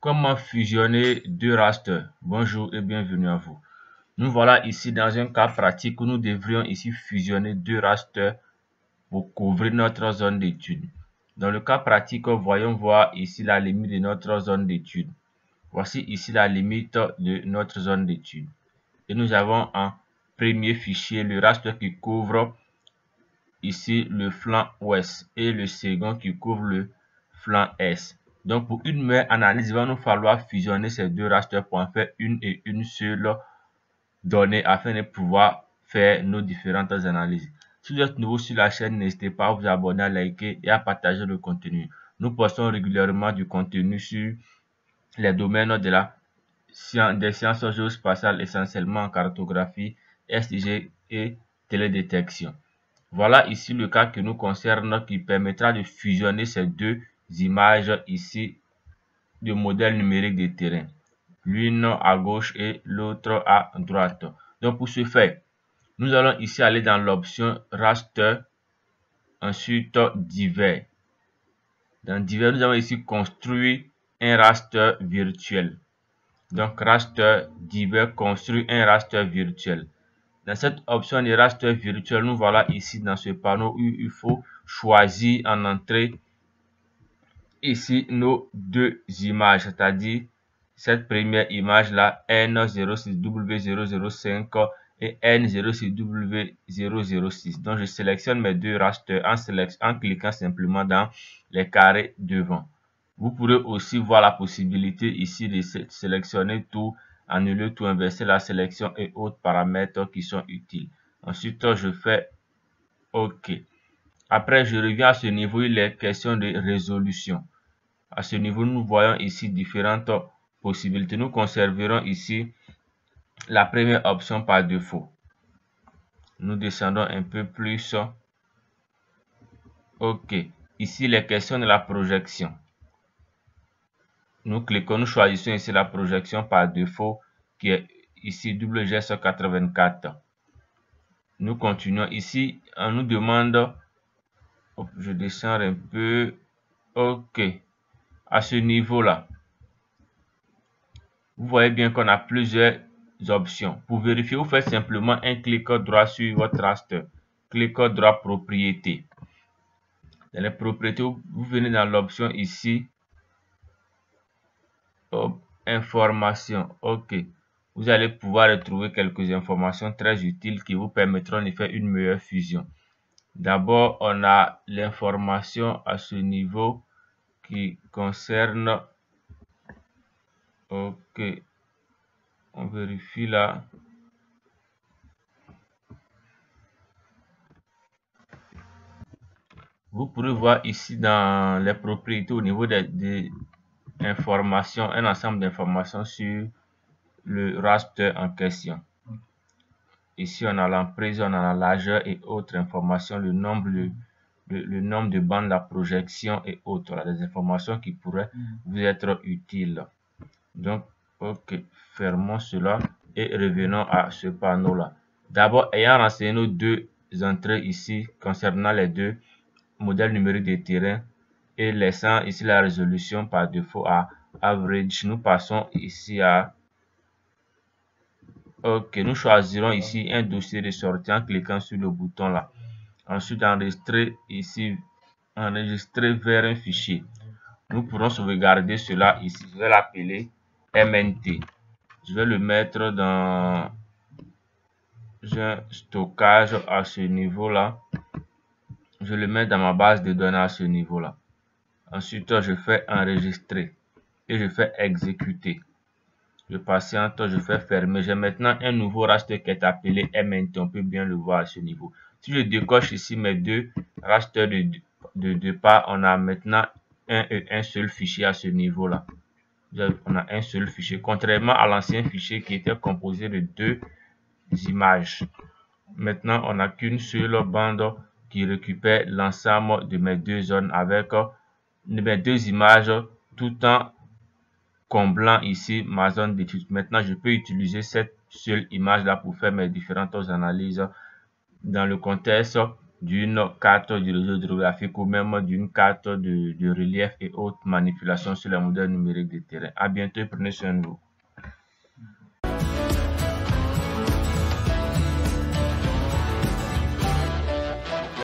Comment fusionner deux rasters? Bonjour et bienvenue à vous. Nous voilà ici dans un cas pratique où nous devrions ici fusionner deux rasters pour couvrir notre zone d'étude. Dans le cas pratique, voyons voir ici la limite de notre zone d'étude. Voici ici la limite de notre zone d'étude. Et nous avons un premier fichier, le raster qui couvre ici le flanc ouest et le second qui couvre le flanc est. Donc pour une meilleure analyse, il va nous falloir fusionner ces deux rasters pour en faire une et une seule donnée afin de pouvoir faire nos différentes analyses. Si vous êtes nouveau sur la chaîne, n'hésitez pas à vous abonner, à liker et à partager le contenu. Nous postons régulièrement du contenu sur les domaines des sciences géospatiales, essentiellement en cartographie, SIG et télédétection. Voilà ici le cas qui nous concerne qui permettra de fusionner ces deux images ici de modèles numériques de terrain. L'une à gauche et l'autre à droite. Donc pour ce faire, nous allons ici aller dans l'option raster, ensuite divers. Dans divers, nous allons ici construire un raster virtuel. Donc raster divers, construire un raster virtuel. Dans cette option de raster virtuel, nous voilà ici dans ce panneau où il faut choisir en entrée ici nos deux images, c'est-à-dire cette première image là, N06W005 et N06W006. Donc je sélectionne mes deux rasters en cliquant simplement dans les carrés devant. Vous pourrez aussi voir la possibilité ici de sélectionner tout, annuler tout, inverser la sélection et autres paramètres qui sont utiles. Ensuite, je fais OK. Après, je reviens à ce niveau, il est question de résolution. À ce niveau, nous voyons ici différentes possibilités. Nous conserverons ici la première option par défaut. Nous descendons un peu plus. OK. Ici, il est question de la projection. Nous cliquons, nous choisissons ici la projection par défaut qui est ici WGS84. Nous continuons ici, on nous demande, je descends un peu, OK, à ce niveau-là. Vous voyez bien qu'on a plusieurs options. Pour vérifier, vous faites simplement un clic droit sur votre raster. Clic droit propriété. Dans les propriétés, vous venez dans l'option ici, information. OK. Vous allez pouvoir retrouver quelques informations très utiles qui vous permettront de faire une meilleure fusion. D'abord, on a l'information à ce niveau qui concerne, OK, on vérifie là. Vous pourrez voir ici dans les propriétés au niveau des informations, un ensemble d'informations sur le raster en question. Ici, on a l'emprise, on a la largeur et autres informations, le nombre de bandes, la projection et autres. Voilà, des informations qui pourraient vous être utiles. Donc, OK, fermons cela et revenons à ce panneau-là. D'abord, ayant renseigné nos deux entrées ici concernant les deux modèles numériques de terrain et laissant ici la résolution par défaut à average, nous passons ici à OK, nous choisirons ici un dossier de sortie en cliquant sur le bouton là. Ensuite, enregistrer ici, enregistrer vers un fichier. Nous pourrons sauvegarder cela ici. Je vais l'appeler MNT. Je vais le mettre dans un stockage à ce niveau là. Je le mets dans ma base de données à ce niveau là. Ensuite, je fais enregistrer et je fais exécuter. Je patiente, je fais fermer. J'ai maintenant un nouveau raster qui est appelé MNT. On peut bien le voir à ce niveau. Si je décoche ici mes deux rasters de départ, on a maintenant un seul fichier à ce niveau-là. On a un seul fichier, contrairement à l'ancien fichier qui était composé de deux images. Maintenant, on n'a qu'une seule bande qui récupère l'ensemble de mes deux zones avec mes deux images tout en comblant ici ma zone d'étude. Maintenant, je peux utiliser cette seule image là pour faire mes différentes analyses dans le contexte d'une carte du réseau hydrographique ou même d'une carte de relief et autres manipulations sur les modèles numériques de terrain. À bientôt et prenez soin de vous.